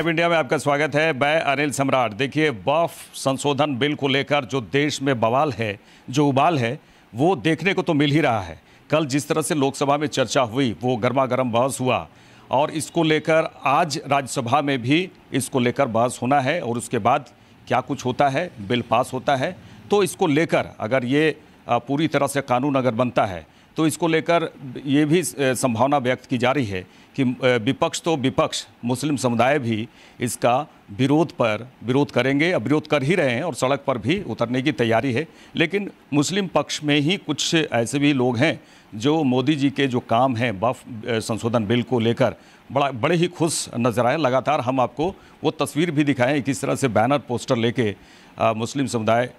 Live India में आपका स्वागत है। मैं अनिल सम्राट। देखिए, वक्फ संशोधन बिल को लेकर जो देश में बवाल है, जो उबाल है, वो देखने को तो मिल ही रहा है। कल जिस तरह से लोकसभा में चर्चा हुई, वो गर्मा गर्म बहस हुआ और इसको लेकर आज राज्यसभा में भी इसको लेकर बहस होना है और उसके बाद क्या कुछ होता है, बिल पास होता है तो इसको लेकर अगर ये पूरी तरह से कानून अगर बनता है तो इसको लेकर ये भी संभावना व्यक्त की जा रही है कि विपक्ष तो विपक्ष, मुस्लिम समुदाय भी इसका विरोध करेंगे, अब विरोध कर ही रहे हैं और सड़क पर भी उतरने की तैयारी है। लेकिन मुस्लिम पक्ष में ही कुछ ऐसे भी लोग हैं जो मोदी जी के जो काम हैं वक्फ संशोधन बिल को लेकर बड़े ही खुश नजर आए। लगातार हम आपको वो तस्वीर भी दिखाएं किस तरह से बैनर पोस्टर लेके मुस्लिम समुदाय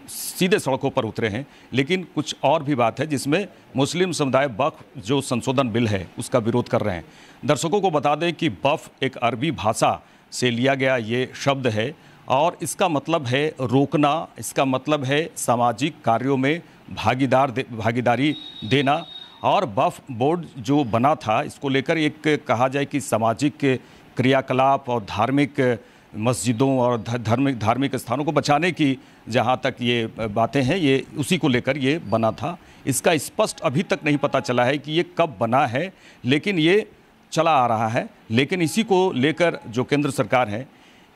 सीधे सड़कों पर उतरे हैं। लेकिन कुछ और भी बात है जिसमें मुस्लिम समुदाय वक्फ जो संशोधन बिल है उसका विरोध कर रहे हैं। दर्शकों को बता दें कि वक्फ एक अरबी भाषा से लिया गया ये शब्द है और इसका मतलब है रोकना, इसका मतलब है सामाजिक कार्यों में भागीदारी देना। और वक्फ बोर्ड जो बना था इसको लेकर एक कहा जाए कि सामाजिक क्रियाकलाप और धार्मिक मस्जिदों और धार्मिक स्थानों को बचाने की जहाँ तक ये बातें हैं, ये उसी को लेकर ये बना था। इसका स्पष्ट अभी तक नहीं पता चला है कि ये कब बना है, लेकिन ये चला आ रहा है। लेकिन इसी को लेकर जो केंद्र सरकार है,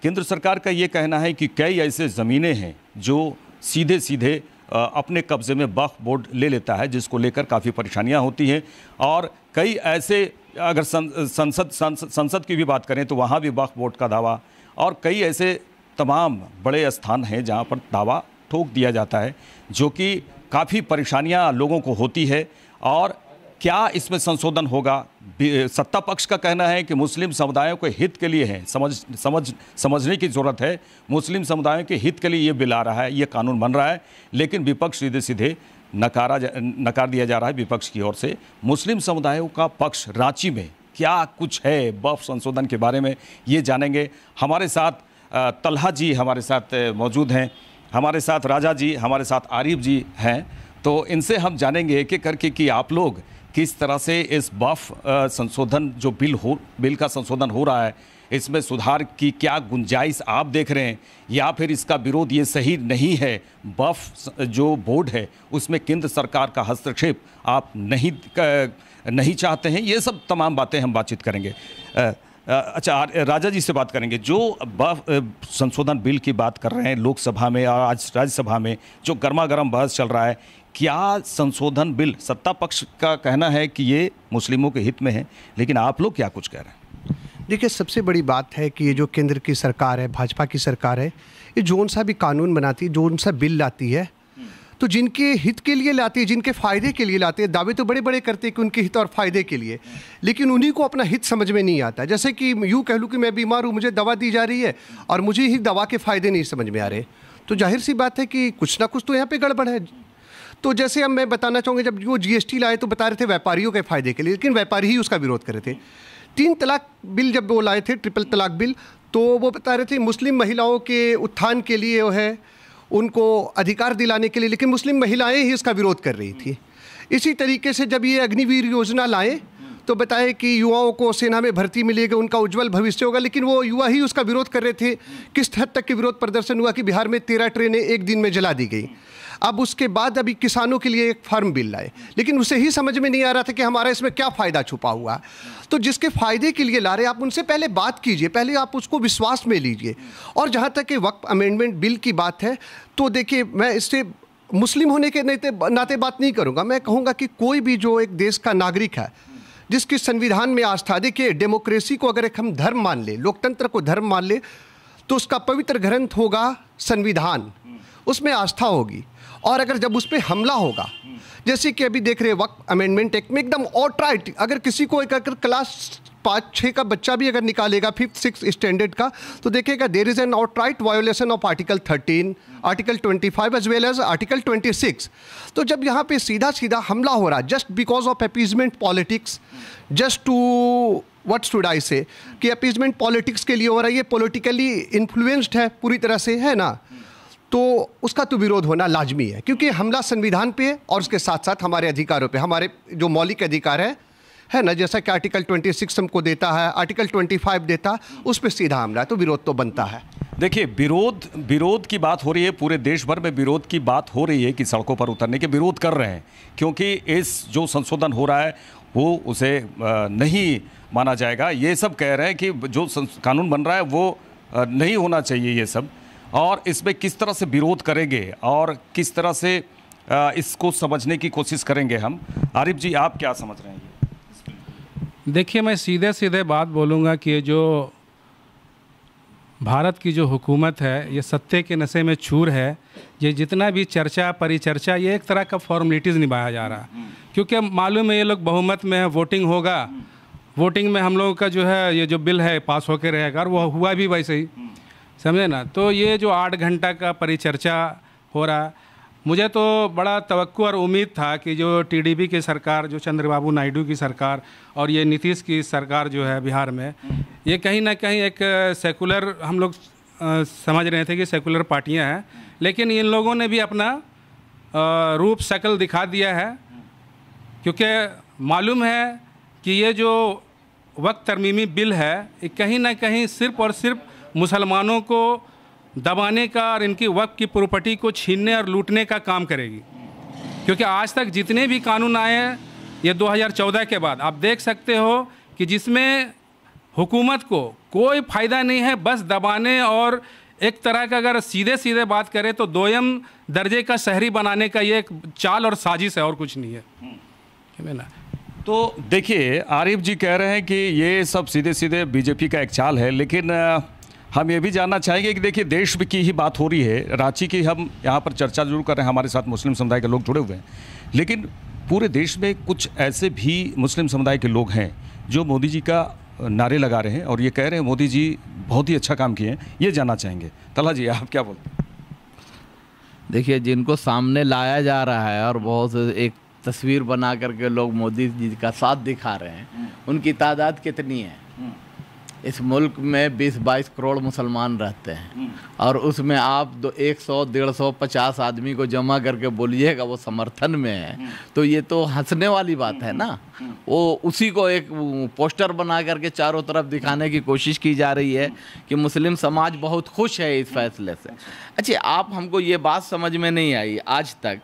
केंद्र सरकार का ये कहना है कि कई ऐसे ज़मीनें हैं जो सीधे अपने कब्ज़े में वक्फ बोर्ड ले लेता है, जिसको लेकर काफ़ी परेशानियां होती हैं। और कई ऐसे, अगर संसद की भी बात करें तो वहाँ भी वक्फ बोर्ड का दावा, और कई ऐसे तमाम बड़े स्थान हैं जहाँ पर दावा ठोक दिया जाता है, जो कि काफ़ी परेशानियां लोगों को होती है। और क्या इसमें संशोधन होगा? सत्ता पक्ष का कहना है कि मुस्लिम समुदायों के हित के लिए है, समझने की ज़रूरत है। मुस्लिम समुदायों के हित के लिए ये बिल आ रहा है, ये कानून बन रहा है। लेकिन विपक्ष सीधे नकार दिया जा रहा है विपक्ष की ओर से। मुस्लिम समुदायों का पक्ष रांची में क्या कुछ है वक्फ संशोधन के बारे में, ये जानेंगे। हमारे साथ तलहा जी हमारे साथ मौजूद हैं, हमारे साथ राजा जी, हमारे साथ आरिफ जी हैं। तो इनसे हम जानेंगे एक एक करके कि आप लोग किस तरह से इस वक्फ संशोधन जो बिल का संशोधन हो रहा है, इसमें सुधार की क्या गुंजाइश आप देख रहे हैं, या फिर इसका विरोध ये सही नहीं है, वक्फ जो बोर्ड है उसमें केंद्र सरकार का हस्तक्षेप आप नहीं चाहते हैं। ये सब तमाम बातें हम बातचीत करेंगे। अच्छा, राजा जी से बात करेंगे। जो वक्फ संशोधन बिल की बात कर रहे हैं लोकसभा में और आज राज्यसभा में जो गर्मा गर्म बहस चल रहा है, क्या संशोधन बिल, सत्ता पक्ष का कहना है कि ये मुस्लिमों के हित में है, लेकिन आप लोग क्या कुछ कह रहे हैं? देखिए, सबसे बड़ी बात है कि ये जो केंद्र की सरकार है, भाजपा की सरकार है, ये जोन सा भी कानून बनाती है, जोन सा बिल लाती है, तो जिनके हित के लिए लाती है, जिनके फ़ायदे के लिए लाते हैं। दावे तो बड़े बड़े करते हैं कि उनके हित और फ़ायदे के लिए, लेकिन उन्हीं को अपना हित समझ में नहीं आता। जैसे कि यूँ कह लूँ कि मैं बीमार हूँ, मुझे दवा दी जा रही है और मुझे ही दवा के फ़ायदे नहीं समझ में आ रहे, तो जाहिर सी बात है कि कुछ ना कुछ तो यहाँ पर गड़बड़ है। तो जैसे अब मैं बताना चाहूँगा, जब वो GST लाए तो बता रहे थे व्यापारियों के फ़ायदे के लिए, लेकिन व्यापारी ही उसका विरोध कर रहे थे। 3 तलाक बिल जब वो लाए थे, ट्रिपल तलाक बिल, तो वो बता रहे थे मुस्लिम महिलाओं के उत्थान के लिए वो है, उनको अधिकार दिलाने के लिए, लेकिन मुस्लिम महिलाएं ही इसका विरोध कर रही थी। इसी तरीके से जब ये अग्निवीर योजना लाए तो बताए कि युवाओं को सेना में भर्ती मिलेगी, उनका उज्जवल भविष्य होगा, लेकिन वो युवा ही उसका विरोध कर रहे थे। किस हद तक के विरोध प्रदर्शन हुआ कि बिहार में 13 ट्रेनें एक दिन में जला दी गई। अब उसके बाद अभी किसानों के लिए एक फार्म बिल लाए, लेकिन उसे ही समझ में नहीं आ रहा था कि हमारा इसमें क्या फ़ायदा छुपा हुआ। तो जिसके फ़ायदे के लिए ला रहे, आप उनसे पहले बात कीजिए, पहले आप उसको विश्वास में लीजिए। और जहाँ तक कि वक्फ अमेंडमेंट बिल की बात है, तो देखिए, मैं इससे मुस्लिम होने के नाते बात नहीं करूँगा। मैं कहूँगा कि कोई भी जो एक देश का नागरिक है, जिसकी संविधान में आस्था, देखिए डेमोक्रेसी को अगर एक हम धर्म मान ले, लोकतंत्र को धर्म मान ले, तो उसका पवित्र ग्रंथ होगा संविधान, उसमें आस्था होगी। और अगर जब उस पर हमला होगा, जैसे कि अभी देख रहे वक्फ अमेंडमेंट एक्ट में एकदम आउटराइट, अगर किसी को एक अगर क्लास 5-6 का बच्चा भी अगर निकालेगा 5th-6th स्टैंडर्ड का, तो देखेगा there is an outright violation of article 13, article 25 as well as article 26। तो जब यहाँ पे सीधा हमला हो रहा है just because of appeasement politics, just to what should I say, कि अपीजमेंट पॉलिटिक्स के लिए हो रहा है, ये पॉलिटिकली इन्फ्लुएंस्ड है पूरी तरह से, है ना, तो उसका तो विरोध होना लाजमी है, क्योंकि हमला संविधान पे और उसके साथ साथ हमारे अधिकारों पे, हमारे जो मौलिक अधिकार है ना, जैसा कि आर्टिकल 26 हमको देता है, आर्टिकल 25 देता, उस पर सीधा हमला है, तो विरोध तो बनता है। देखिए, विरोध की बात हो रही है, पूरे देश भर में विरोध की बात हो रही है कि सड़कों पर उतरने के विरोध कर रहे हैं, क्योंकि इस जो संशोधन हो रहा है वो उसे नहीं माना जाएगा। ये सब कह रहे हैं कि जो कानून बन रहा है वो नहीं होना चाहिए ये सब, और इसमें किस तरह से विरोध करेंगे और किस तरह से इसको समझने की कोशिश करेंगे हम। आरिफ जी, आप क्या समझ रहे हैं? देखिए, मैं सीधे सीधे बात बोलूँगा कि जो भारत की जो हुकूमत है ये सत्ते के नशे में चूर है। ये जितना भी चर्चा परिचर्चा ये एक तरह का फॉर्मेलिटीज़ निभाया जा रहा है, क्योंकि मालूम है ये लोग बहुमत में है, वोटिंग होगा, वोटिंग में हम लोगों का जो है ये जो बिल है पास होकर रहेगा, और वो हुआ भी वैसे ही, समझे ना। तो ये जो 8 घंटा का परिचर्चा हो रहा है, मुझे तो बड़ा तवक्को और उम्मीद था कि जो टीडीपी की सरकार, जो चंद्रबाबू नायडू की सरकार और ये नीतीश की सरकार जो है बिहार में, ये कहीं ना कहीं एक सेकुलर, हम लोग समझ रहे थे कि सेकुलर पार्टियां हैं, लेकिन इन लोगों ने भी अपना रूप शक्ल दिखा दिया है, क्योंकि मालूम है कि ये जो वक्त तरमीमी बिल है ये कहीं ना कहीं सिर्फ़ और सिर्फ मुसलमानों को दबाने का और इनकी वक्फ की प्रॉपर्टी को छीनने और लूटने का काम करेगी। क्योंकि आज तक जितने भी कानून आए हैं ये 2014 के बाद, आप देख सकते हो कि जिसमें हुकूमत को कोई फ़ायदा नहीं है, बस दबाने और एक तरह का अगर सीधे सीधे बात करें तो दोयम दर्जे का शहरी बनाने का ये एक चाल और साजिश है, और कुछ नहीं है ना। तो देखिए, आरिफ जी कह रहे हैं कि ये सब सीधे सीधे बीजेपी का एक चाल है, लेकिन हम ये भी जानना चाहेंगे कि देखिए, देश की ही बात हो रही है, रांची की हम यहाँ पर चर्चा जरूर कर रहे हैं, हमारे साथ मुस्लिम समुदाय के लोग जुड़े हुए हैं, लेकिन पूरे देश में कुछ ऐसे भी मुस्लिम समुदाय के लोग हैं जो मोदी जी का नारे लगा रहे हैं और ये कह रहे हैं मोदी जी बहुत ही अच्छा काम किए हैं। ये जानना चाहेंगे। तलहा जी, आप क्या बोलते हैं? देखिए, जिनको सामने लाया जा रहा है और बहुत एक तस्वीर बना करके लोग मोदी जी का साथ दिखा रहे हैं, उनकी तादाद कितनी है? इस मुल्क में 20-22 करोड़ मुसलमान रहते हैं, और उसमें आप 100, 150, 50 आदमी को जमा करके बोलिएगा वो समर्थन में है, तो ये तो हंसने वाली बात है ना। वो उसी को एक पोस्टर बना करके चारों तरफ दिखाने की कोशिश की जा रही है कि मुस्लिम समाज बहुत खुश है इस फैसले से। अच्छा, आप हमको ये बात समझ में नहीं आई आज तक,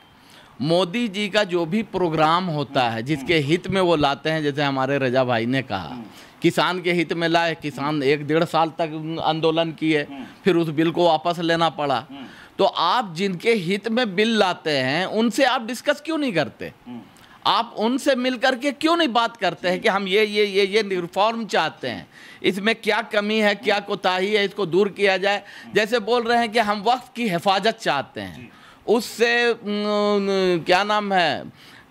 मोदी जी का जो भी प्रोग्राम होता है जिसके हित में वो लाते हैं, जैसे हमारे रजा भाई ने कहा किसान के हित में लाए, किसान 1-1.5 साल तक आंदोलन किए, फिर उस बिल को वापस लेना पड़ा। तो आप जिनके हित में बिल लाते हैं उनसे आप डिस्कस क्यों नहीं करते? आप उनसे मिल करके क्यों नहीं बात करते हैं कि हम ये रिफॉर्म चाहते हैं, इसमें क्या कमी है, क्या कोताही है, इसको दूर किया जाए। जैसे बोल रहे हैं कि हम वक्फ की हिफाजत चाहते हैं, उससे क्या नाम है,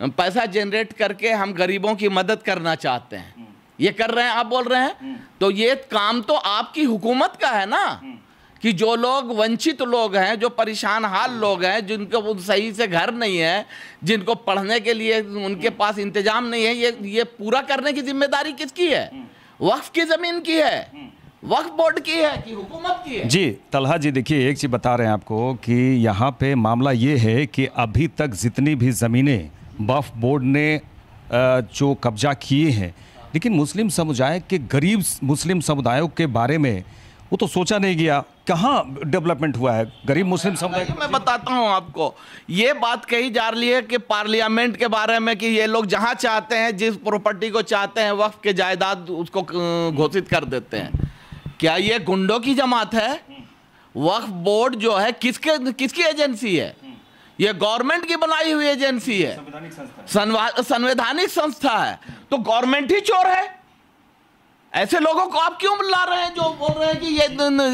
पैसा जनरेट करके हम गरीबों की मदद करना चाहते हैं, ये कर रहे हैं, आप बोल रहे हैं। तो ये काम तो आपकी हुकूमत का है ना, कि जो लोग वंचित लोग हैं, जो परेशान हाल लोग हैं, जिनको सही से घर नहीं है, जिनको पढ़ने के लिए उनके पास इंतजाम नहीं है, ये पूरा करने की जिम्मेदारी किसकी है? वक्फ की ज़मीन की है, वक्फ बोर्ड की है कि हुकूमत की है? जी तलहा जी, देखिए एक चीज़ बता रहे हैं आपको कि यहाँ पे मामला ये है कि अभी तक जितनी भी ज़मीनें वक्फ बोर्ड ने जो कब्जा किए हैं, लेकिन मुस्लिम समुदाय के गरीब मुस्लिम समुदायों के बारे में वो तो सोचा नहीं गया। कहाँ डेवलपमेंट हुआ है गरीब मुस्लिम समुदाय? मैं बताता हूँ आपको, ये बात कही जा रही है कि पार्लियामेंट के बारे में कि ये लोग जहाँ चाहते हैं, जिस प्रॉपर्टी को चाहते हैं वक्फ के जायदाद, उसको घोषित कर देते हैं। क्या ये गुंडों की जमात है? वक्फ बोर्ड जो है किसकी एजेंसी है? ये गवर्नमेंट की बनाई हुई एजेंसी है, संवैधानिक संस्था है। तो गवर्नमेंट ही चोर है? ऐसे लोगों को आप क्यों ला रहे हैं जो बोल रहे हैं कि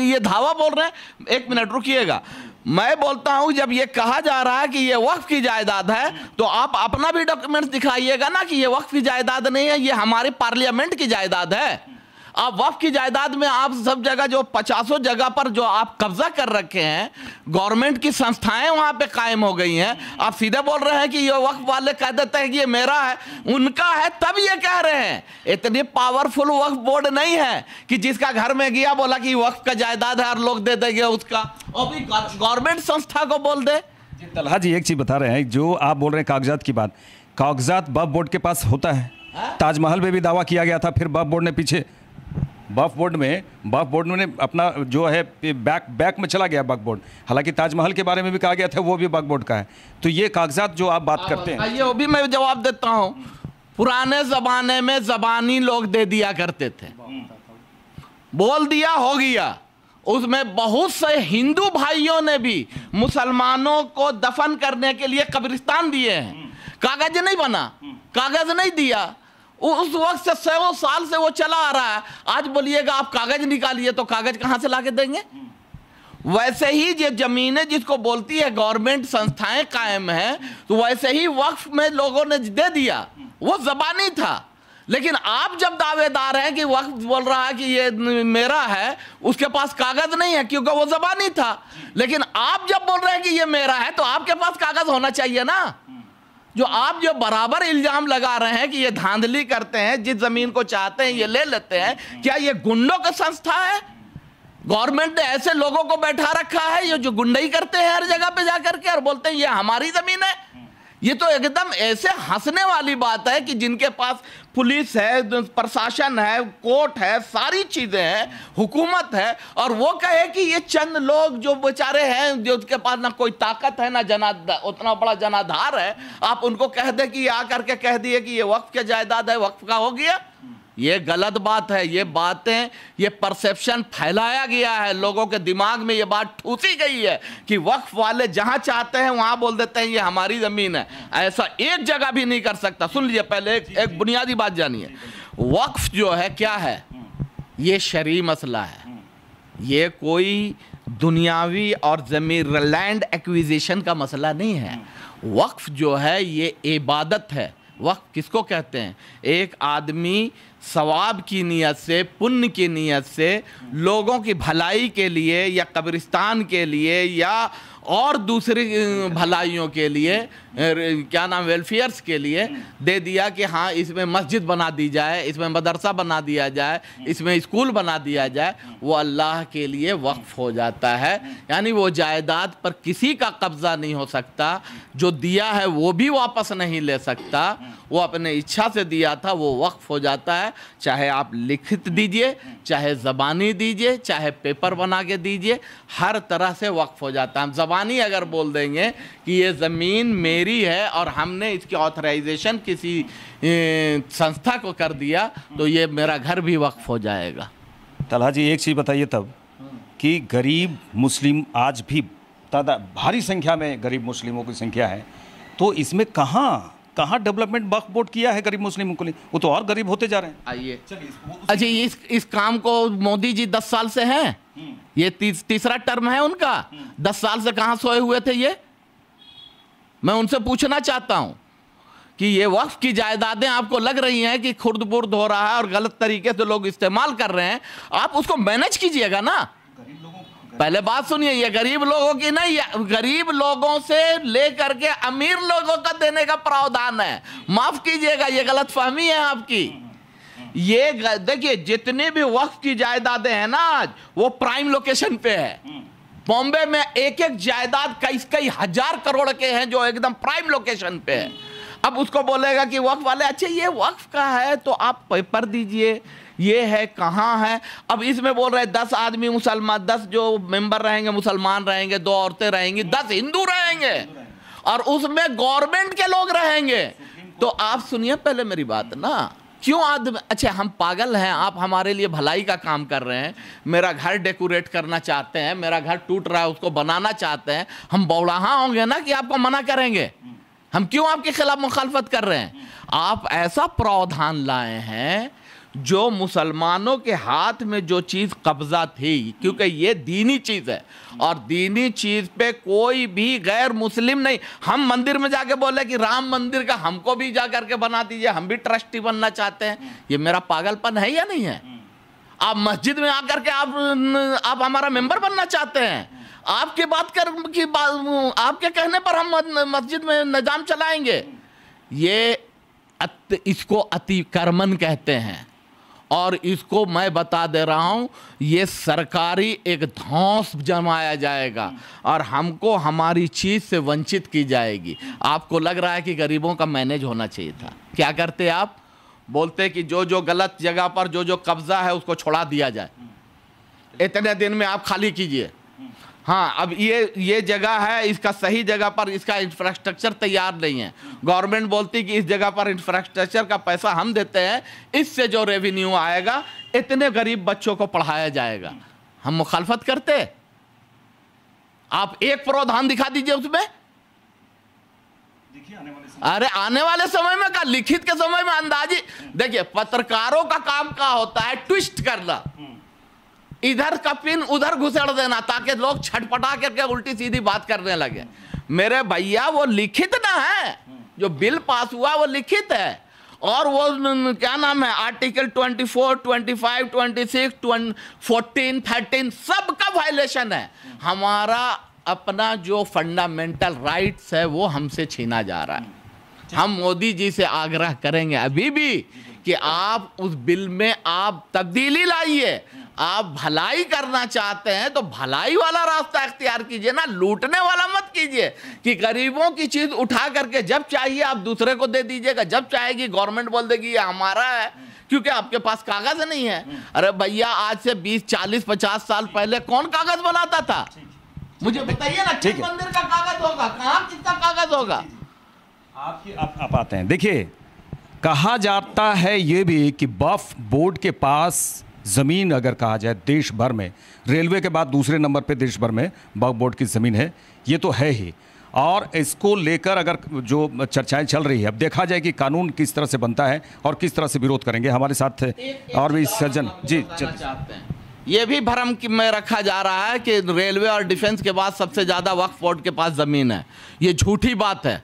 ये धावा बोल रहे हैं? एक मिनट रुकिएगा, मैं बोलता हूं, जब ये कहा जा रहा है कि ये वक्फ की जायदाद है, तो आप अपना भी डॉक्यूमेंट दिखाइएगा ना कि ये वक्फ की जायदाद नहीं है, ये हमारे पार्लियामेंट की जायदाद है। आप वक्फ की जायदाद में आप सब जगह जो 50 जगह पर जो आप कब्जा कर रखे हैं, गवर्नमेंट की संस्थाएं वहां पे कायम हो गई हैं, आप सीधे बोल रहे हैं कि ये वक्फ वाले कह देते हैं कि ये मेरा है, उनका है, तब ये कह रहे हैं। इतनी पावरफुल वक्फ बोर्ड नहीं है कि जिसका घर में गया बोला कि वक्फ का जायदाद है और लोग दे देंगे उसका, और भी गवर्नमेंट संस्था को बोल दे। तलहा जी, एक चीज बता रहे हैं, जो आप बोल रहे हैं कागजात की बात, कागजात वक्फ बोर्ड के पास होता है, ताजमहल पे भी दावा किया गया था, फिर वक्फ बोर्ड ने पीछे वक्फ बोर्ड ने अपना जो है बैक में चला गया वक्फ बोर्ड। हालांकि ताजमहल के बारे में भी कहा गया था वो भी वक्फ बोर्ड का है। तो ये कागजात जो आप बात करते हैं, ये वो भी मैं जवाब देता हूँ। पुराने जमाने में जबानी लोग दे दिया करते थे, बोल दिया हो गया। उसमें बहुत से हिंदू भाइयों ने भी मुसलमानों को दफन करने के लिए कब्रिस्तान दिए हैं, कागज नहीं बना, कागज नहीं दिया। उस वक्त से 100 साल से वो चला आ रहा है। आज बोलिएगा आप कागज निकालिए तो कागज कहां से लाके देंगे? वैसे ही ये जमीनें जिसको बोलती है गवर्नमेंट संस्थाएं कायम है, तो वैसे ही वक्फ में लोगों ने दे दिया, वो जबानी था। लेकिन आप जब दावेदार हैं कि वक्फ बोल रहा है कि ये मेरा है, उसके पास कागज नहीं है क्योंकि वो जबानी था। लेकिन आप जब बोल रहे हैं कि ये मेरा है तो आपके पास कागज होना चाहिए ना। जो आप जो बराबर इल्जाम लगा रहे हैं कि ये धांधली करते हैं, जिस जमीन को चाहते हैं ये ले लेते हैं, क्या ये गुंडों की संस्था है? गवर्नमेंट ने ऐसे लोगों को बैठा रखा है ये जो गुंडई करते हैं हर जगह पे जाकर के और बोलते हैं ये हमारी जमीन है। ये तो एकदम ऐसे हंसने वाली बात है कि जिनके पास पुलिस है, प्रशासन है, कोर्ट है, सारी चीजें हैं, हुकूमत है, और वो कहे कि ये चंद लोग जो बेचारे हैं, जो उसके पास ना कोई ताकत है ना उतना बड़ा जनाधार है, आप उनको कह दे कि आकर के कह दिए कि ये वक्फ के जायदाद है, वक्फ का हो गया। ये गलत बात है। ये बातें, ये परसेप्शन फैलाया गया है, लोगों के दिमाग में ये बात ठूसी गई है कि वक्फ वाले जहां चाहते हैं वहां बोल देते हैं ये हमारी जमीन है। ऐसा एक जगह भी नहीं कर सकता। सुन लीजिए, पहले एक बुनियादी बात जानिए। वक्फ जो है क्या है? ये शरई मसला है। ये कोई दुनियावी और जमीन लैंड एक्विजिशन का मसला नहीं है। वक्फ जो है ये इबादत है। वक्फ किसको कहते हैं? एक आदमी सवाब की नीयत से, पुण्य की नीयत से, लोगों की भलाई के लिए या कब्रिस्तान के लिए या और दूसरी भलाइयों के लिए, क्या नाम, वेलफेयर्स के लिए दे दिया कि हाँ इसमें मस्जिद बना दी जाए, इसमें मदरसा बना दिया जाए, इसमें स्कूल बना दिया जाए, वो अल्लाह के लिए वक्फ हो जाता है। यानी वो जायदाद पर किसी का कब्जा नहीं हो सकता, जो दिया है वो भी वापस नहीं ले सकता, वो अपने इच्छा से दिया था, वो वक्फ हो जाता है। चाहे आप लिखित दीजिए, चाहे ज़बानी दीजिए, चाहे पेपर बना के दीजिए, हर तरह से वक्फ हो जाता है। हम ज़बानी अगर बोल देंगे कि ये ज़मीन मेरी है और हमने इसकी ऑथराइजेशन किसी संस्था को कर दिया, तो ये मेरा घर भी वक्फ हो जाएगा। तलहा जी एक चीज़ बताइए तब कि गरीब मुस्लिम आज भी भारी संख्या में गरीब मुस्लिमों की संख्या है, तो इसमें कहाँ डेवलपमेंट वक्फ बोर्ड किया है गरीब मुस्लिमों के लिए? वो तो और गरीब होते जा रहे हैं। आइए, अच्छा इस काम को मोदी जी 10 साल से हैं, ये तीसरा टर्म है उनका। 10 साल से कहाँ सोए हुए थे ये? मैं उनसे पूछना चाहता हूं कि ये वक्फ की जायदादें आपको लग रही हैं कि खुर्द बुर्द हो रहा है और गलत तरीके से लोग इस्तेमाल कर रहे हैं, आप उसको मैनेज कीजिएगा ना। पहले बात सुनिए, ये गरीब लोगों की नहीं, गरीब लोगों से लेकर के अमीर लोगों का देने का प्रावधान है। माफ कीजिएगा, ये गलतफहमी है आपकी। ये देखिए, जितनी भी वक्फ की जायदादें हैं ना आज, वो प्राइम लोकेशन पे है। बॉम्बे में एक एक जायदाद कई हजार करोड़ के हैं जो एकदम प्राइम लोकेशन पे है। अब उसको बोलेगा कि वक्फ वाले, अच्छा ये वक्फ का है तो आप पेपर दीजिए, ये है कहाँ है। अब इसमें बोल रहे 10 आदमी मुसलमान, 10 जो मेंबर रहेंगे मुसलमान रहेंगे, 2 औरतें रहेंगी, 10 हिंदू रहेंगे और उसमें गवर्नमेंट के लोग रहेंगे। तो आप सुनिए पहले मेरी बात ना, क्यों आदमी, अच्छा हम पागल हैं, आप हमारे लिए भलाई का काम कर रहे हैं, मेरा घर डेकोरेट करना चाहते हैं, मेरा घर टूट रहा है उसको बनाना चाहते हैं, हम बौड़ाहा होंगे ना कि आपको मना करेंगे? हम क्यों आपके खिलाफ मुखालफत कर रहे हैं? आप ऐसा प्रावधान लाए हैं जो मुसलमानों के हाथ में जो चीज़ कब्जा थी, क्योंकि ये दीनी चीज़ है और दीनी चीज़ पे कोई भी गैर मुस्लिम नहीं। हम मंदिर में जाके बोले कि राम मंदिर का हमको भी जा करके बना दीजिए, हम भी ट्रस्टी बनना चाहते हैं, ये मेरा पागलपन है या नहीं है? आप मस्जिद में आकर के आप हमारा मेंबर बनना चाहते हैं, आपके आपके कहने पर हम मस्जिद में निजाम चलाएंगे? ये इसको अतिक्रमण कहते हैं और इसको मैं बता दे रहा हूं, ये सरकारी एक धौंस जमाया जाएगा और हमको हमारी चीज से वंचित की जाएगी। आपको लग रहा है कि गरीबों का मैनेज होना चाहिए था, क्या करते आप? बोलते कि जो जो गलत जगह पर जो जो कब्जा है उसको छोड़ा दिया जाए, इतने दिन में आप खाली कीजिए। हाँ, अब ये जगह है, इसका सही जगह पर इसका इंफ्रास्ट्रक्चर तैयार नहीं है। गवर्नमेंट बोलती कि इस जगह पर इंफ्रास्ट्रक्चर का पैसा हम देते हैं, इससे जो रेवेन्यू आएगा इतने गरीब बच्चों को पढ़ाया जाएगा। हम मुखालफत करते, आप एक प्रावधान दिखा दीजिए उसमें। अरे आने वाले समय में का लिखित के समय में अंदाजी देखिए, पत्रकारों का काम क्या होता है, ट्विस्ट करना, इधर का पिन उधर घुसेड़ देना ताकि लोग छटपटा करके उल्टी सीधी बात करने लगे। मेरे भैया वो लिखित ना है, जो बिल पास हुआ वो लिखित है, और वो क्या नाम है, आर्टिकल 24, 25, 26, 14, 13 सबका वायलेशन है। हमारा अपना जो फंडामेंटल राइट्स है वो हमसे छीना जा रहा है। हम मोदी जी से आग्रह करेंगे अभी भी कि आप उस बिल में आप तब्दीली लाइए। आप भलाई करना चाहते हैं तो भलाई वाला रास्ता इख्तियार कीजिए ना, लूटने वाला मत कीजिए कि गरीबों की चीज उठा करके जब चाहिए आप दूसरे को दे दीजिएगा, जब चाहेगी गवर्नमेंट बोल देगी ये हमारा है क्योंकि आपके पास कागज नहीं है। अरे भैया, आज से 20, 40, 50 साल पहले कौन कागज बनाता था? मुझे बताइए ना, किस मंदिर का कागज होगा, कहाँ किसका कागज होगा? आप आते हैं, देखिए कहा जाता है ये भी कि वक्फ बोर्ड के पास ज़मीन अगर कहा जाए देश भर में, रेलवे के बाद दूसरे नंबर पे देश भर में वक्फ बोर्ड की ज़मीन है, ये तो है ही। और इसको लेकर अगर जो चर्चाएं चल रही है, अब देखा जाए कि कानून किस तरह से बनता है और किस तरह से विरोध करेंगे। हमारे साथ और भी सज्जन जी चाहते हैं, ये भी भ्रम में रखा जा रहा है कि रेलवे और डिफेंस के बाद सबसे ज़्यादा वक्फ बोर्ड के पास ज़मीन है। ये झूठी बात है।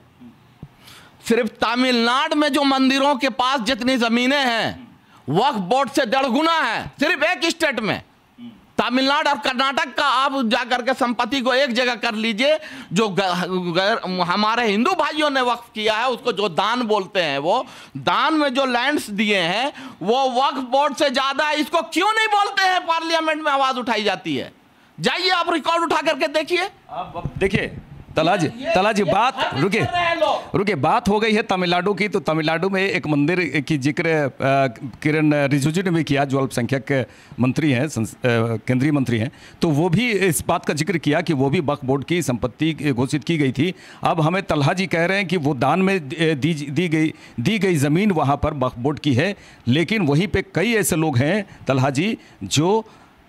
सिर्फ तमिलनाडु में जो मंदिरों के पास जितनी ज़मीनें हैं वक्फ बोर्ड से 1.5 गुना है, सिर्फ एक स्टेट में। तमिलनाडु और कर्नाटक का आप जाकर के संपत्ति को एक जगह कर लीजिए। जो हमारे हिंदू भाइयों ने वक्फ किया है उसको जो दान बोलते हैं, वो दान में जो लैंड्स दिए हैं वो वक्फ बोर्ड से ज्यादा है। इसको क्यों नहीं बोलते हैं? पार्लियामेंट में आवाज उठाई जाती है। जाइए आप रिकॉर्ड उठा करके देखिए। आप देखिए तलाजी बात रुके बात हो गई है तमिलनाडु की, तो तमिलनाडु में एक मंदिर की जिक्र किरण रिजिजू ने भी किया, जो अल्पसंख्यक मंत्री हैं, केंद्रीय मंत्री हैं, तो वो भी इस बात का जिक्र किया कि वो भी वक्फ बोर्ड की संपत्ति घोषित की गई थी। अब हमें तलहा जी कह रहे हैं कि वो दान में दी गई ज़मीन वहाँ पर वक्फ बोर्ड की है, लेकिन वहीं पर कई ऐसे लोग हैं तलहा जी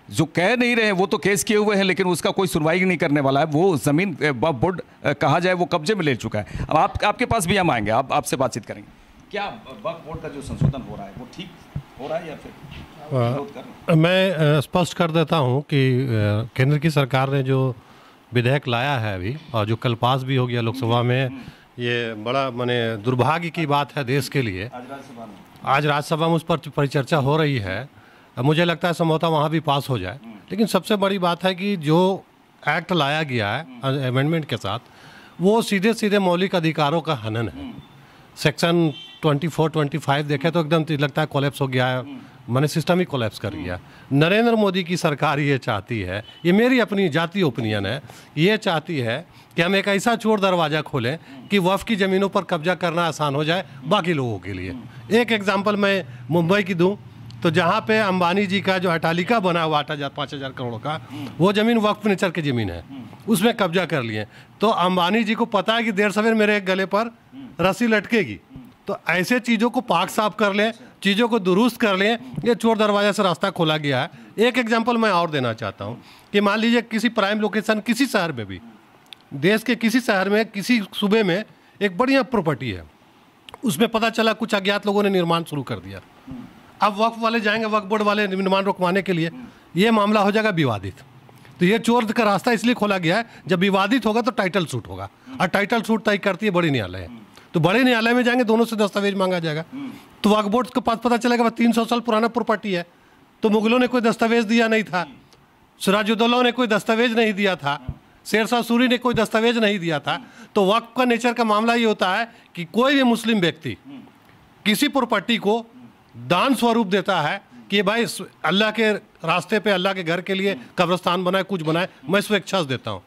जो कह नहीं रहे हैं, वो तो केस किए हुए हैं लेकिन उसका कोई सुनवाई नहीं करने वाला है। वो ज़मीन वक्फ बोर्ड कहा जाए वो कब्जे में ले चुका है। अब आपके पास भी हम आएंगे, आपसे बातचीत करेंगे। क्या वक्फ बोर्ड का जो संशोधन हो रहा है वो ठीक हो रहा है या फिर? मैं स्पष्ट कर देता हूं कि केंद्र की सरकार ने जो विधेयक लाया है अभी, और जो कल पास भी हो गया लोकसभा में, ये बड़ा माने दुर्भाग्य की बात है देश के लिए। आज राज्यसभा में उस पर परिचर्चा हो रही है। मुझे लगता है संभवतः वहाँ भी पास हो जाए। लेकिन सबसे बड़ी बात है कि जो एक्ट लाया गया है अमेंडमेंट के साथ, वो सीधे सीधे मौलिक अधिकारों का हनन है। सेक्शन 24, 25 देखे तो एकदम लगता है कोलैप्स हो गया है, मैंने सिस्टम ही कोलैप्स कर गया। नरेंद्र मोदी की सरकार ये चाहती है, ये मेरी अपनी जातीय ओपिनियन है, ये चाहती है कि हम एक ऐसा चोर दरवाज़ा खोलें कि वक्फ की ज़मीनों पर कब्जा करना आसान हो जाए बाकी लोगों के लिए। एक एग्जाम्पल मैं मुंबई की दूँ तो जहाँ पे अंबानी जी का जो अटालिका बना हुआ 5,000 करोड़ का, वो ज़मीन वक्फ नेचर की ज़मीन है, उसमें कब्जा कर लिए। तो अंबानी जी को पता है कि देर सवेर मेरे गले पर रस्सी लटकेगी, तो ऐसे चीज़ों को पाक साफ कर लें, चीज़ों को दुरुस्त कर लें। ये चोर दरवाजा से रास्ता खोला गया है। एक एग्जाम्पल मैं और देना चाहता हूँ कि मान लीजिए किसी प्राइम लोकेशन, किसी शहर में भी, देश के किसी शहर में, किसी सूबे में एक बढ़िया प्रॉपर्टी है, उसमें पता चला कुछ अज्ञात लोगों ने निर्माण शुरू कर दिया। अब वक्फ वाले जाएंगे वक्फ बोर्ड वाले निर्माण रुकवाने के लिए, ये मामला हो जाएगा विवादित। तो ये चोर का रास्ता इसलिए खोला गया है, जब विवादित होगा तो टाइटल सूट होगा, और टाइटल सूट तय करती है बड़ी न्यायालय। तो बड़े न्यायालय में जाएंगे, दोनों से दस्तावेज मांगा जाएगा। तो वक्फ बोर्ड के पास पता चलेगा 300 साल पुराना प्रॉपर्टी है, तो मुगलों ने कोई दस्तावेज दिया नहीं था, सिराजुद्दौला ने कोई दस्तावेज नहीं दिया था, शेरशाह सूरी ने कोई दस्तावेज नहीं दिया था। तो वक्फ का नेचर का मामला ये होता है कि कोई भी मुस्लिम व्यक्ति किसी प्रॉपर्टी को दान स्वरूप देता है कि भाई अल्लाह के रास्ते पे, अल्लाह के घर के लिए कब्रिस्तान बनाए, कुछ बनाए, मैं स्वेच्छा से देता हूँ।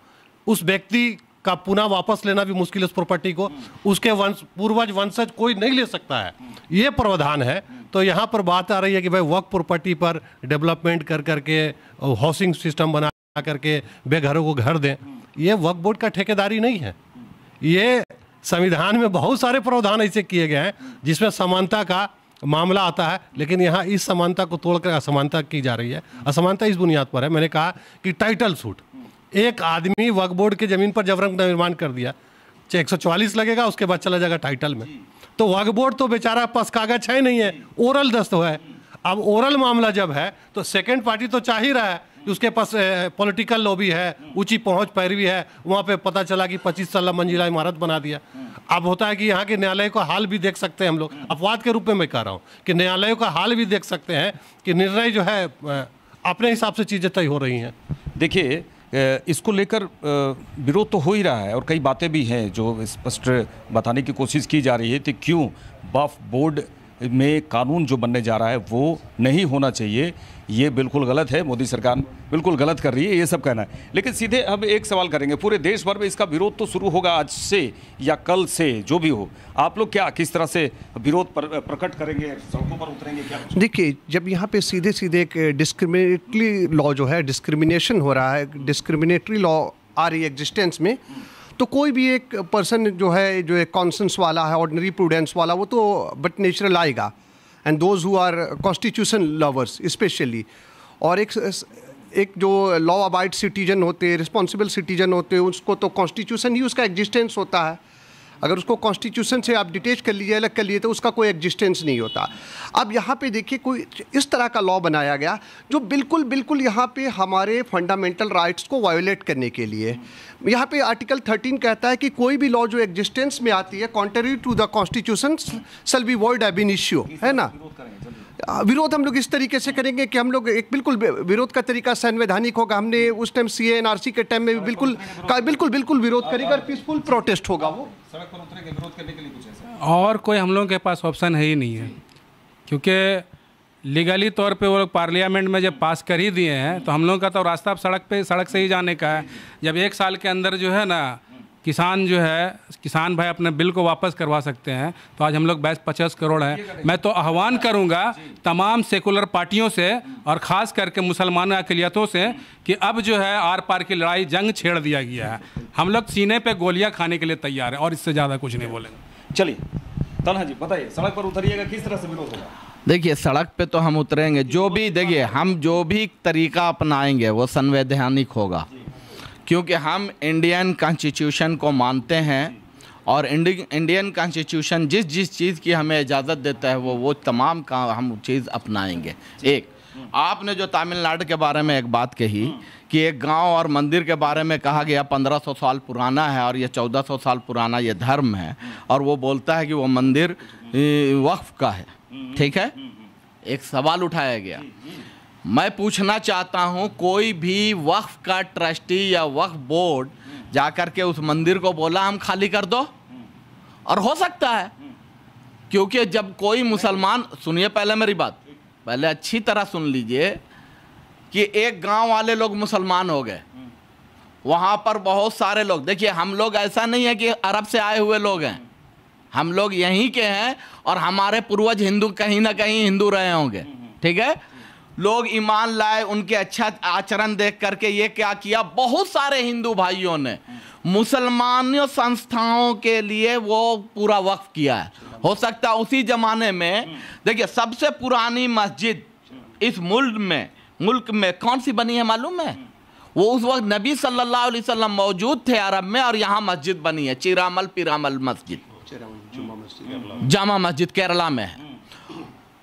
उस व्यक्ति का पुनः वापस लेना भी मुश्किल है उस प्रॉपर्टी को, उसके पूर्वज वंशज कोई नहीं ले सकता है, ये प्रावधान है। तो यहाँ पर बात आ रही है कि भाई वक्फ प्रॉपर्टी पर डेवलपमेंट कर करके हाउसिंग सिस्टम बना करके बेघरों को घर दें, ये वक्फ बोर्ड का ठेकेदारी नहीं है। ये संविधान में बहुत सारे प्रावधान ऐसे किए गए हैं जिसमें समानता का मामला आता है, लेकिन यहाँ इस समानता को तोड़कर असमानता की जा रही है। असमानता इस बुनियाद पर है, मैंने कहा कि टाइटल सूट, एक आदमी वक्फ बोर्ड की ज़मीन पर जबरन निर्माण कर दिया, 144 लगेगा, उसके बाद चला जाएगा टाइटल में। तो वक्फ बोर्ड तो बेचारा पास कागज है नहीं है, ओरल दस्त है। अब ओरल मामला जब है तो सेकंड पार्टी तो चाह ही रहा है कि उसके पास पॉलिटिकल लॉबी है, ऊंची पहुंच पैरवी है, वहाँ पे पता चला कि 25 मंजिला इमारत बना दिया। अब होता है कि यहाँ के न्यायालय का हाल भी देख सकते हैं हम लोग, अपवाद के रूप में मैं कह रहा हूँ कि न्यायालयों का हाल भी देख सकते हैं कि निर्णय जो है अपने हिसाब से चीज़ें तय हो रही हैं। देखिए, इसको लेकर विरोध तो हो ही रहा है और कई बातें भी हैं जो स्पष्ट बताने की कोशिश की जा रही है कि क्यों वक्फ बोर्ड में कानून जो बनने जा रहा है वो नहीं होना चाहिए, ये बिल्कुल गलत है, मोदी सरकार बिल्कुल गलत कर रही है, ये सब कहना है। लेकिन सीधे अब एक सवाल करेंगे, पूरे देश भर में इसका विरोध तो शुरू होगा आज से या कल से, जो भी हो, आप लोग क्या किस तरह से विरोध प्रकट करेंगे, सड़कों पर उतरेंगे क्या? देखिए, जब यहाँ पे सीधे सीधे एक डिस्क्रिमिनेटरी लॉ जो है, डिस्क्रिमिनेशन हो रहा है, डिस्क्रिमिनेटरी लॉ आ रही है एग्जिस्टेंस में, तो कोई भी एक पर्सन जो है, जो एक कॉन्सेंस वाला है, ऑर्डिनरी प्रूडेंस वाला, वो तो बट नेचुरल आएगा। And those who are constitution lovers specially, और एक जो लॉ अबाइड सिटीजन होते हैं, रिस्पॉन्सिबल सिटीजन होते हैं, उसको तो कॉन्स्टिट्यूशन ही उसका एग्जिस्टेंस होता है। अगर उसको कॉन्स्टिट्यूशन से आप डिटेच कर लीजिए, अलग कर लीजिए, तो उसका कोई एग्जिस्टेंस नहीं होता। अब यहाँ पे देखिए, कोई इस तरह का लॉ बनाया गया जो बिल्कुल यहाँ पे हमारे फंडामेंटल राइट्स को वायोलेट करने के लिए। यहाँ पे आर्टिकल 13 कहता है कि कोई भी लॉ जो एग्जिस्टेंस में आती है contrary to the constitution shall be void ab initio, है ना। विरोध हम लोग इस तरीके से करेंगे कि हम लोग एक बिल्कुल विरोध का तरीका संवैधानिक होगा। हमने उस टाइम CA/NRC के टाइम में बिल्कुल विरोध करेगा और पीसफुल प्रोटेस्ट होगा। वो सड़क पर उतरेंगे विरोध करने के लिए कुछ ऐसा? और कोई हम लोगों के पास ऑप्शन है ही नहीं है, क्योंकि लीगली तौर पे वो लोग पार्लियामेंट में जब पास कर ही दिए हैं, तो हम लोगों का तो रास्ता अब सड़क से ही जाने का है। जब 1 साल के अंदर जो है ना किसान भाई अपने बिल को वापस करवा सकते हैं, तो आज हम लोग 50 करोड़ हैं। मैं तो आह्वान करूंगा तमाम सेकुलर पार्टियों से और ख़ास करके मुसलमान अक़लियतों से कि अब जो है आर पार की लड़ाई जंग छेड़ दिया गया है। हम लोग सीने पे गोलियां खाने के लिए तैयार हैं और इससे ज़्यादा कुछ नहीं बोलेंगे। चलिए तन्हा जी बताइए, सड़क पर उतरिएगा, किस तरह से विरोध होगा? देखिए, सड़क पे तो हम उतरेंगे, जो भी देखिए हम जो भी तरीका अपनाएंगे वो संवैधानिक होगा, क्योंकि हम इंडियन कॉन्स्टिट्यूशन को मानते हैं और इंडियन कॉन्स्टिट्यूशन जिस चीज़ की हमें इजाज़त देता है वो तमाम का हम चीज़ अपनाएंगे। एक आपने जो तमिलनाडु के बारे में एक बात कही कि एक गांव और मंदिर के बारे में कहा गया 1500 साल पुराना है और ये 1400 साल पुराना ये धर्म है, और वो बोलता है कि वो मंदिर वक्फ का है, ठीक है। एक सवाल उठाया गया, मैं पूछना चाहता हूं, कोई भी वक्फ का ट्रस्टी या वक्फ बोर्ड जाकर के उस मंदिर को बोला हम खाली कर दो? और हो सकता है, क्योंकि जब कोई मुसलमान, सुनिए पहले मेरी बात, पहले अच्छी तरह सुन लीजिए, कि एक गांव वाले लोग मुसलमान हो गए, वहां पर बहुत सारे लोग, देखिए हम लोग ऐसा नहीं है कि अरब से आए हुए लोग हैं, हम लोग यहीं के हैं और हमारे पूर्वज हिंदू कहीं ना कहीं हिंदू रहे होंगे, ठीक है। लोग ईमान लाए, उनके अच्छा आचरण देख करके ये क्या किया, बहुत सारे हिंदू भाइयों ने मुसलमानों संस्थाओं के लिए वो पूरा वक्फ किया है। हो सकता है उसी जमाने में, देखिए सबसे पुरानी मस्जिद इस मुल्क में कौन सी बनी है मालूम है? वो उस वक्त नबी सल्लल्लाहु अलैहि वसल्लम मौजूद थे अरब में और यहाँ मस्जिद बनी है, पीरामल मस्जिद, जामा मस्जिद केरला में है।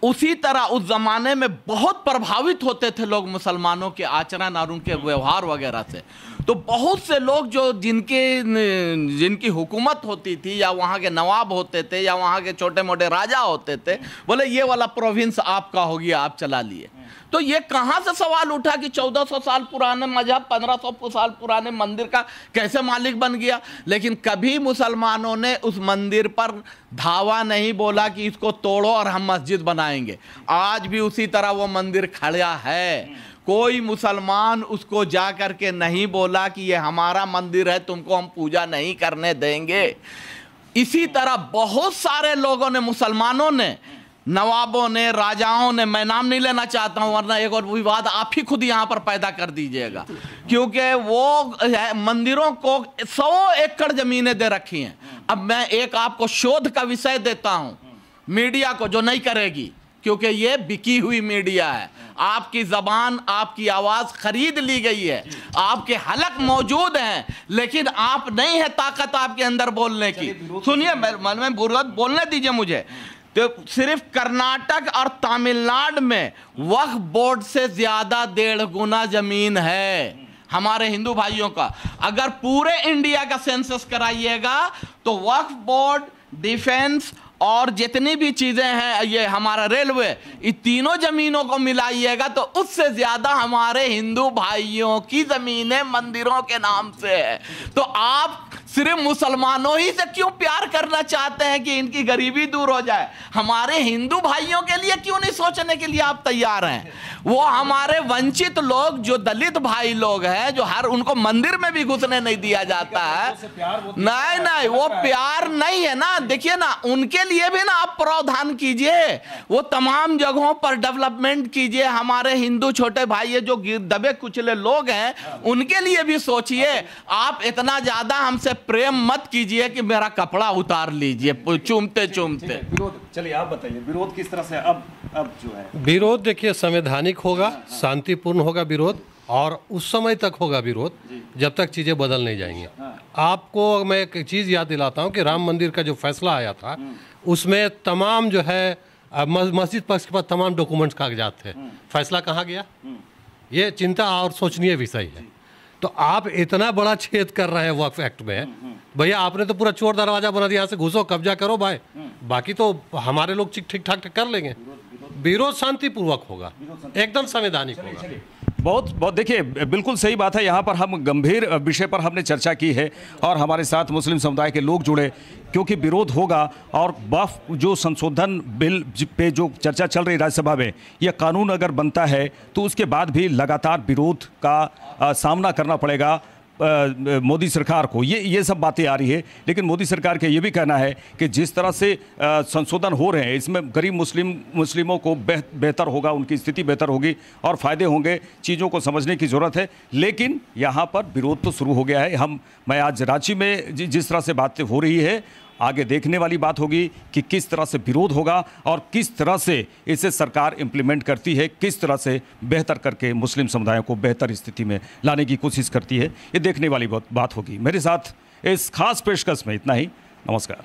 उसी तरह उस ज़माने में बहुत प्रभावित होते थे लोग मुसलमानों के आचरण और उनके व्यवहार वगैरह से। तो बहुत से लोग जो जिनकी हुकूमत होती थी या वहाँ के नवाब होते थे या वहाँ के छोटे मोटे राजा होते थे, बोले ये वाला प्रोविंस आपका हो गया, आप चला लिए। तो ये कहाँ से सवाल उठा कि 1400 साल पुराने मजहब 1500 साल पुराने मंदिर का कैसे मालिक बन गया? लेकिन कभी मुसलमानों ने उस मंदिर पर धावा नहीं बोला कि इसको तोड़ो और हम मस्जिद बनाएंगे। आज भी उसी तरह वो मंदिर खड़ा है। कोई मुसलमान उसको जा कर के नहीं बोला कि ये हमारा मंदिर है, तुमको हम पूजा नहीं करने देंगे। इसी तरह बहुत सारे लोगों ने, मुसलमानों ने, नवाबों ने, राजाओं ने, मैं नाम नहीं लेना चाहता हूं वरना एक और विवाद आप ही खुद यहां पर पैदा कर दीजिएगा, क्योंकि वो मंदिरों को 100 एकड़ जमीनें दे रखी हैं। अब मैं एक आपको शोध का विषय देता हूं मीडिया को, जो नहीं करेगी, क्योंकि ये बिकी हुई मीडिया है। आपकी जबान, आपकी आवाज खरीद ली गई है, आपके हलक मौजूद हैं, लेकिन आप नहीं है ताकत आपके अंदर बोलने की। सुनिए, मैं बोलने दीजिए मुझे। तो सिर्फ कर्नाटक और तमिलनाडु में वक्फ बोर्ड से ज्यादा 1.5 गुना जमीन है हमारे हिंदू भाइयों का। अगर पूरे इंडिया का सेंसस कराइएगा तो वक्फ बोर्ड, डिफेंस और जितनी भी चीजें हैं, ये हमारा रेलवे, इन तीनों जमीनों को मिलाइएगा तो उससे ज्यादा हमारे हिंदू भाइयों की जमीनें मंदिरों के नाम से है। तो आप सिर्फ मुसलमानों ही से क्यों प्यार करना चाहते हैं कि इनकी गरीबी दूर हो जाए? हमारे हिंदू भाइयों के लिए क्यों नहीं सोचने के लिए आप तैयार हैं? वो हमारे वंचित लोग, जो दलित भाई लोग हैं, जो हर उनको मंदिर में भी घुसने नहीं दिया जाता है। नहीं, वो प्यार नहीं है ना। देखिए ना, उनके लिए भी ना आप प्रावधान कीजिए, वो तमाम जगहों पर डेवलपमेंट कीजिए। हमारे हिंदू छोटे भाई जो दबे कुचले लोग हैं, उनके लिए भी सोचिए। आप इतना ज्यादा हमसे प्रेम मत कीजिए कि मेरा कपड़ा उतार लीजिए चूमते चूमते। विरोध, चलिए आप बताइए, विरोध किस तरह से अब जो है? विरोध देखिए संवैधानिक होगा, शांतिपूर्ण होगा विरोध, और उस समय तक होगा विरोध जब तक चीज़ें बदल नहीं जाएंगी। आपको मैं एक चीज़ याद दिलाता हूँ कि राम मंदिर का जो फैसला आया था उसमें तमाम जो है मस्जिद पक्ष के पास तमाम डॉक्यूमेंट्स, कागजात थे। फैसला कहाँ गया? ये चिंता और सोचनीय विषय है। तो आप इतना बड़ा छेद कर रहे हैं वक्फ एक्ट में, भैया आपने तो पूरा चोर दरवाजा बना दिया, यहाँ से घुसो, कब्जा करो भाई, बाकी तो हमारे लोग ठीक ठाक कर लेंगे। विरोध शांतिपूर्वक होगा, एकदम संवैधानिक होगा। बहुत देखिए, बिल्कुल सही बात है। यहाँ पर हम गंभीर विषय पर हमने चर्चा की है और हमारे साथ मुस्लिम समुदाय के लोग जुड़े, क्योंकि विरोध होगा। और वक्फ जो संशोधन बिल पे जो चर्चा चल रही राज्यसभा में, यह कानून अगर बनता है तो उसके बाद भी लगातार विरोध का सामना करना पड़ेगा मोदी सरकार को। ये सब बातें आ रही है, लेकिन मोदी सरकार का ये भी कहना है कि जिस तरह से संशोधन हो रहे हैं, इसमें गरीब मुस्लिमों को बेहतर होगा, उनकी स्थिति बेहतर होगी और फ़ायदे होंगे। चीज़ों को समझने की ज़रूरत है, लेकिन यहाँ पर विरोध तो शुरू हो गया है। मैं आज रांची में जिस तरह से बातें हो रही है, आगे देखने वाली बात होगी कि किस तरह से विरोध होगा और किस तरह से इसे सरकार इम्प्लीमेंट करती है, किस तरह से बेहतर करके मुस्लिम समुदायों को बेहतर स्थिति में लाने की कोशिश करती है। ये देखने वाली बात होगी। मेरे साथ इस खास पेशकश में इतना ही। नमस्कार।